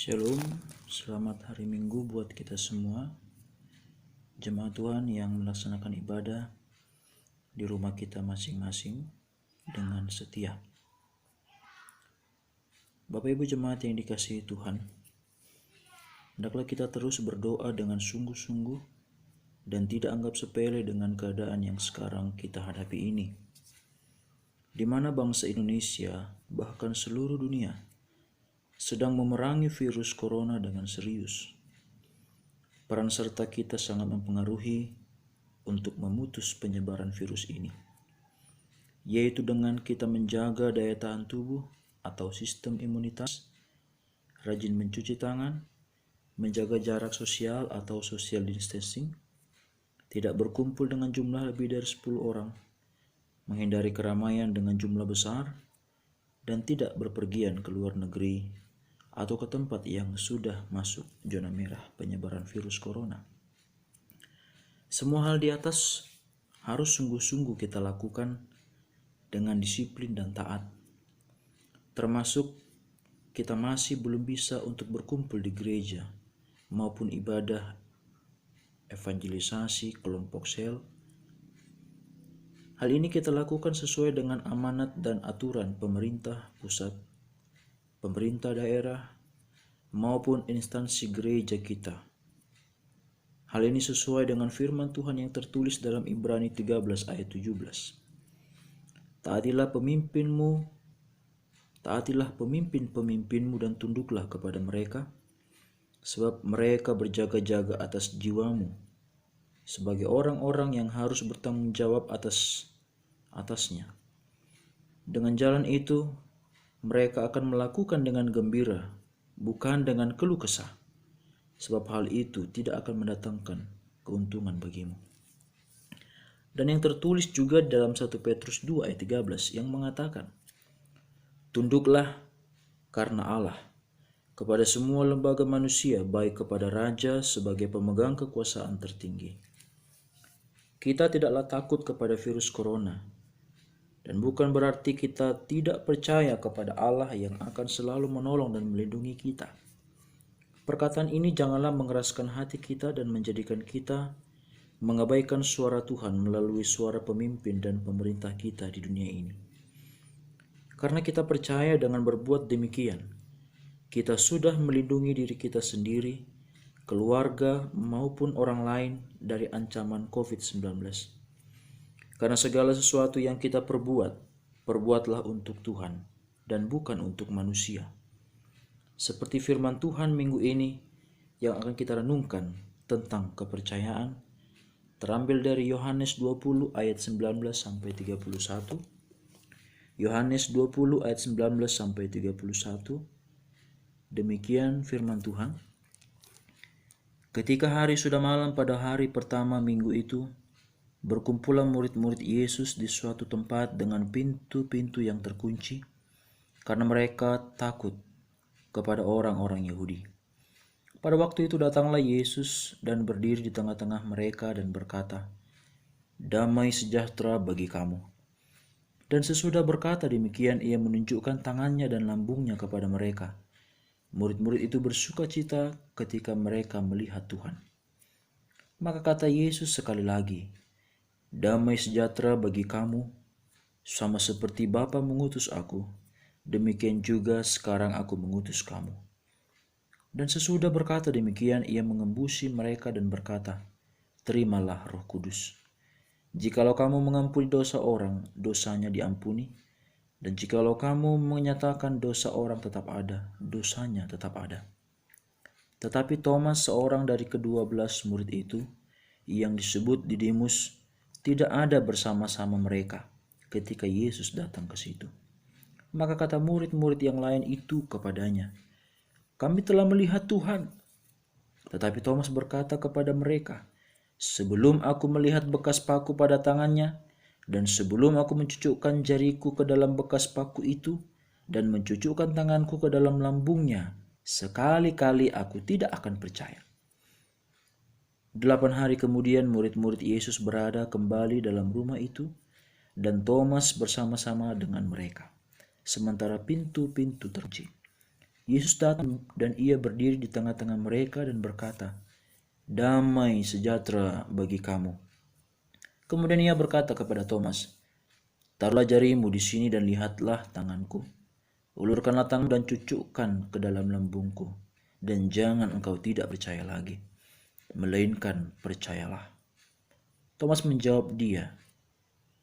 Shalom, selamat hari Minggu buat kita semua. Jemaat Tuhan yang melaksanakan ibadah di rumah kita masing-masing dengan setia. Bapak Ibu jemaat yang dikasihi Tuhan, hendaklah kita terus berdoa dengan sungguh-sungguh dan tidak anggap sepele dengan keadaan yang sekarang kita hadapi ini, di mana bangsa Indonesia, bahkan seluruh dunia, sedang memerangi virus corona dengan serius. Peran serta kita sangat mempengaruhi untuk memutus penyebaran virus ini, yaitu dengan kita menjaga daya tahan tubuh atau sistem imunitas, rajin mencuci tangan, menjaga jarak sosial atau social distancing, tidak berkumpul dengan jumlah lebih dari 10 orang, menghindari keramaian dengan jumlah besar, dan tidak berpergian ke luar negeri atau ke tempat yang sudah masuk zona merah penyebaran virus corona. Semua hal di atas harus sungguh-sungguh kita lakukan dengan disiplin dan taat. Termasuk kita masih belum bisa untuk berkumpul di gereja maupun ibadah evangelisasi kelompok sel. Hal ini kita lakukan sesuai dengan amanat dan aturan pemerintah pusat, pemerintah daerah, maupun instansi gereja kita. Hal ini sesuai dengan firman Tuhan yang tertulis dalam Ibrani 13 ayat 17. Taatilah pemimpin-pemimpinmu dan tunduklah kepada mereka, sebab mereka berjaga-jaga atas jiwamu, sebagai orang-orang yang harus bertanggung jawab atasnya. Dengan jalan itu, mereka akan melakukan dengan gembira, bukan dengan keluh kesah, sebab hal itu tidak akan mendatangkan keuntungan bagimu. Dan yang tertulis juga dalam 1 Petrus 2 ayat 13 yang mengatakan, tunduklah karena Allah kepada semua lembaga manusia, baik kepada raja sebagai pemegang kekuasaan tertinggi. Kita tidaklah takut kepada virus corona, dan bukan berarti kita tidak percaya kepada Allah yang akan selalu menolong dan melindungi kita. Perkataan ini janganlah mengeraskan hati kita dan menjadikan kita mengabaikan suara Tuhan melalui suara pemimpin dan pemerintah kita di dunia ini. Karena kita percaya dengan berbuat demikian, kita sudah melindungi diri kita sendiri, keluarga maupun orang lain dari ancaman COVID-19. Karena segala sesuatu yang kita perbuatlah untuk Tuhan dan bukan untuk manusia. Seperti firman Tuhan minggu ini yang akan kita renungkan tentang kepercayaan, terambil dari Yohanes 20 ayat 19 sampai 31. Yohanes 20 ayat 19 sampai 31. Demikian firman Tuhan. Ketika hari sudah malam pada hari pertama minggu itu, berkumpulah murid-murid Yesus di suatu tempat dengan pintu-pintu yang terkunci, karena mereka takut kepada orang-orang Yahudi. Pada waktu itu datanglah Yesus dan berdiri di tengah-tengah mereka dan berkata, "Damai sejahtera bagi kamu." Dan sesudah berkata demikian, ia menunjukkan tangannya dan lambungnya kepada mereka. Murid-murid itu bersuka cita ketika mereka melihat Tuhan. Maka kata Yesus sekali lagi, "Damai sejahtera bagi kamu, sama seperti Bapa mengutus aku, demikian juga sekarang aku mengutus kamu." Dan sesudah berkata demikian, ia mengembusi mereka dan berkata, "Terimalah Roh Kudus. Jikalau kamu mengampuni dosa orang, dosanya diampuni. Dan jikalau kamu menyatakan dosa orang tetap ada, dosanya tetap ada." Tetapi Thomas, seorang dari ke-12 murid itu, yang disebut Didimus, tidak ada bersama-sama mereka ketika Yesus datang ke situ. Maka kata murid-murid yang lain itu kepadanya, "Kami telah melihat Tuhan." Tetapi Thomas berkata kepada mereka, "Sebelum aku melihat bekas paku pada tangannya, dan sebelum aku mencucukkan jariku ke dalam bekas paku itu, dan mencucukkan tanganku ke dalam lambungnya, sekali-kali aku tidak akan percaya." 8 hari kemudian murid-murid Yesus berada kembali dalam rumah itu, dan Thomas bersama-sama dengan mereka, sementara pintu-pintu terkunci. Yesus datang dan ia berdiri di tengah-tengah mereka dan berkata, "Damai sejahtera bagi kamu." Kemudian ia berkata kepada Thomas, "Taruhlah jarimu di sini dan lihatlah tanganku. Ulurkanlah tanganmu dan cucukkan ke dalam lambungku. Dan jangan engkau tidak percaya lagi, melainkan percayalah." Thomas menjawab dia,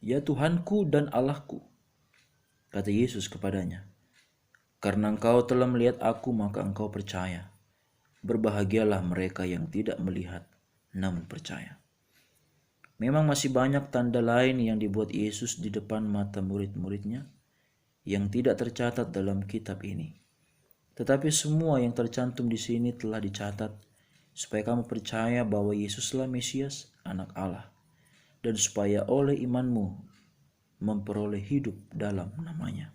"Ya Tuhanku dan Allahku." Kata Yesus kepadanya, "Karena engkau telah melihat aku, maka engkau percaya. Berbahagialah mereka yang tidak melihat, namun percaya." Memang masih banyak tanda lain yang dibuat Yesus di depan mata murid-muridnya yang tidak tercatat dalam kitab ini. Tetapi semua yang tercantum di sini telah dicatat supaya kamu percaya bahwa Yesuslah Mesias, Anak Allah, dan supaya oleh imanmu memperoleh hidup dalam namanya.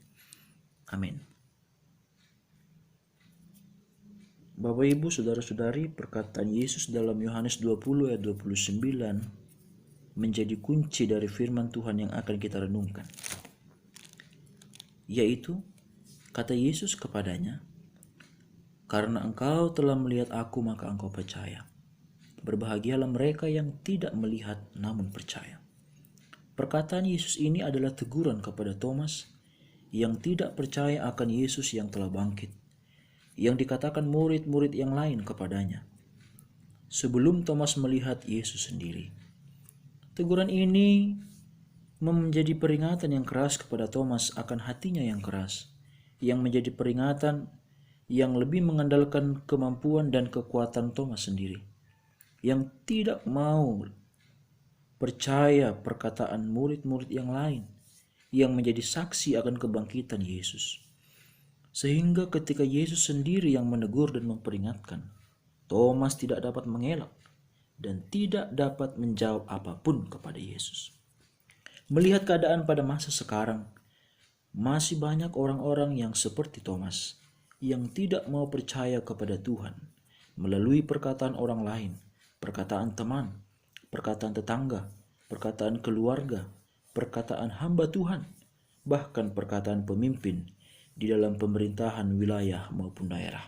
Amin. Bapak Ibu Saudara-saudari, perkataan Yesus dalam Yohanes 20 ayat 29 menjadi kunci dari firman Tuhan yang akan kita renungkan. Yaitu, kata Yesus kepadanya, "Karena engkau telah melihat aku, maka engkau percaya. Berbahagialah mereka yang tidak melihat namun percaya." Perkataan Yesus ini adalah teguran kepada Thomas yang tidak percaya akan Yesus yang telah bangkit, yang dikatakan murid-murid yang lain kepadanya sebelum Thomas melihat Yesus sendiri. Teguran ini menjadi peringatan yang keras kepada Thomas akan hatinya yang keras, yang menjadi peringatan yang lebih mengandalkan kemampuan dan kekuatan Thomas sendiri, yang tidak mau percaya perkataan murid-murid yang lain yang menjadi saksi akan kebangkitan Yesus. Sehingga ketika Yesus sendiri yang menegur dan memperingatkan, Thomas tidak dapat mengelak dan tidak dapat menjawab apapun kepada Yesus. Melihat keadaan pada masa sekarang, masih banyak orang-orang yang seperti Thomas yang tidak mau percaya kepada Tuhan melalui perkataan orang lain, perkataan teman, perkataan tetangga, perkataan keluarga, perkataan hamba Tuhan, bahkan perkataan pemimpin di dalam pemerintahan wilayah maupun daerah.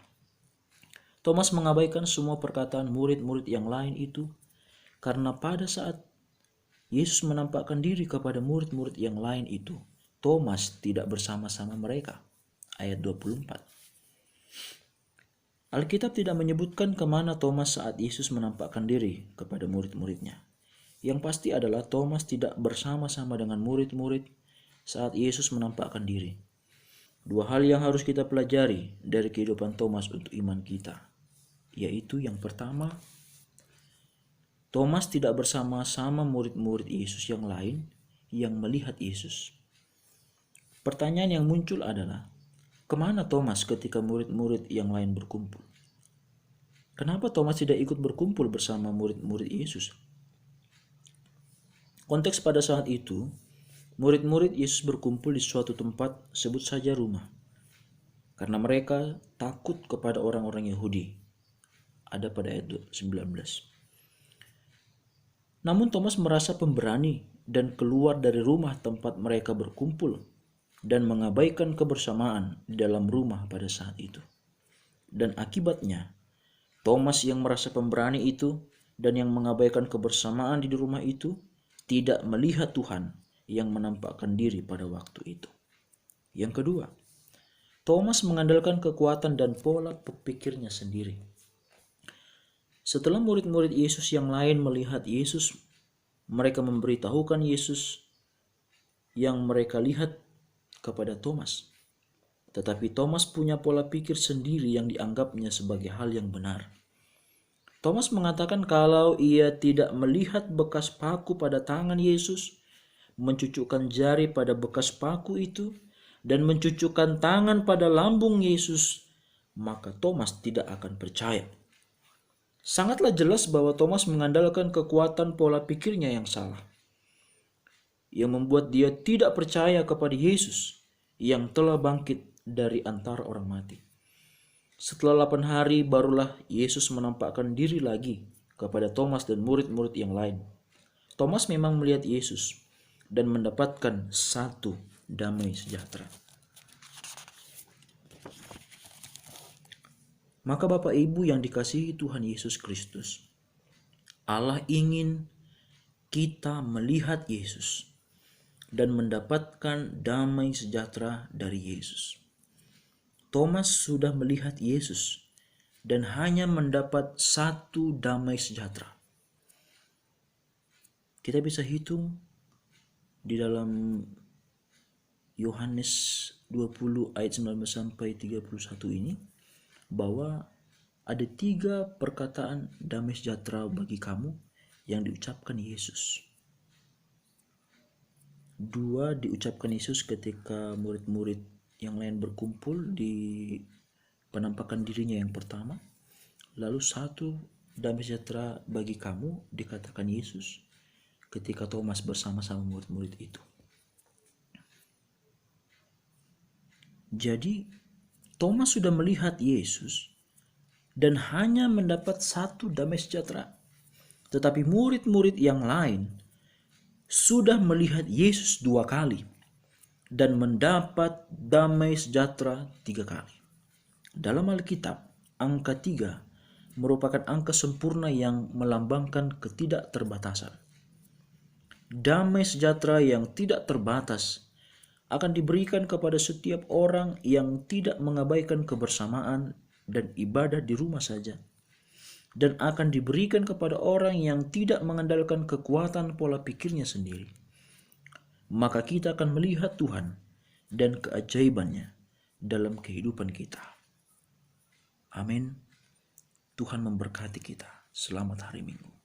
Thomas mengabaikan semua perkataan murid-murid yang lain itu karena pada saat Yesus menampakkan diri kepada murid-murid yang lain itu, Thomas tidak bersama-sama mereka. Ayat 24. Alkitab tidak menyebutkan kemana Thomas saat Yesus menampakkan diri kepada murid-muridnya. Yang pasti adalah Thomas tidak bersama-sama dengan murid-murid saat Yesus menampakkan diri. Dua hal yang harus kita pelajari dari kehidupan Thomas untuk iman kita, yaitu yang pertama, Thomas tidak bersama-sama murid-murid Yesus yang lain yang melihat Yesus. Pertanyaan yang muncul adalah, kemana Thomas ketika murid-murid yang lain berkumpul? Kenapa Thomas tidak ikut berkumpul bersama murid-murid Yesus? Konteks pada saat itu, murid-murid Yesus berkumpul di suatu tempat, sebut saja rumah, karena mereka takut kepada orang-orang Yahudi. Ada pada ayat 19. Namun Thomas merasa pemberani dan keluar dari rumah tempat mereka berkumpul dan mengabaikan kebersamaan di dalam rumah pada saat itu. Dan akibatnya, Thomas yang merasa pemberani itu dan yang mengabaikan kebersamaan di rumah itu tidak melihat Tuhan yang menampakkan diri pada waktu itu. Yang kedua, Thomas mengandalkan kekuatan dan pola pikirnya sendiri. Setelah murid-murid Yesus yang lain melihat Yesus, mereka memberitahukan Yesus yang mereka lihat kepada Thomas. Tetapi Thomas punya pola pikir sendiri yang dianggapnya sebagai hal yang benar. Thomas mengatakan kalau ia tidak melihat bekas paku pada tangan Yesus, mencucukkan jari pada bekas paku itu, dan mencucukkan tangan pada lambung Yesus, maka Thomas tidak akan percaya. Sangatlah jelas bahwa Thomas mengandalkan kekuatan pola pikirnya yang salah, yang membuat dia tidak percaya kepada Yesus yang telah bangkit dari antara orang mati. Setelah 8 hari barulah Yesus menampakkan diri lagi kepada Thomas dan murid-murid yang lain. Thomas memang melihat Yesus dan mendapatkan satu damai sejahtera. Maka Bapak Ibu yang dikasihi Tuhan Yesus Kristus, Allah ingin kita melihat Yesus dan mendapatkan damai sejahtera dari Yesus. Thomas sudah melihat Yesus dan hanya mendapat satu damai sejahtera. Kita bisa hitung di dalam Yohanes 20 ayat 19 sampai 31 ini bahwa ada 3 perkataan damai sejahtera bagi kamu yang diucapkan Yesus. 2 diucapkan Yesus ketika murid-murid yang lain berkumpul di penampakan dirinya yang pertama. Lalu 1 damai sejahtera bagi kamu dikatakan Yesus ketika Thomas bersama-sama murid-murid itu. Jadi Thomas sudah melihat Yesus dan hanya mendapat 1 damai sejahtera. Tetapi murid-murid yang lain sudah melihat Yesus 2 kali dan mendapat damai sejahtera 3 kali. Dalam Alkitab, angka 3 merupakan angka sempurna yang melambangkan ketidakterbatasan. Damai sejahtera yang tidak terbatas akan diberikan kepada setiap orang yang tidak mengabaikan kebersamaan dan ibadah di rumah saja, dan akan diberikan kepada orang yang tidak mengandalkan kekuatan pola pikirnya sendiri. Maka kita akan melihat Tuhan dan keajaibannya dalam kehidupan kita. Amin. Tuhan memberkati kita. Selamat hari Minggu.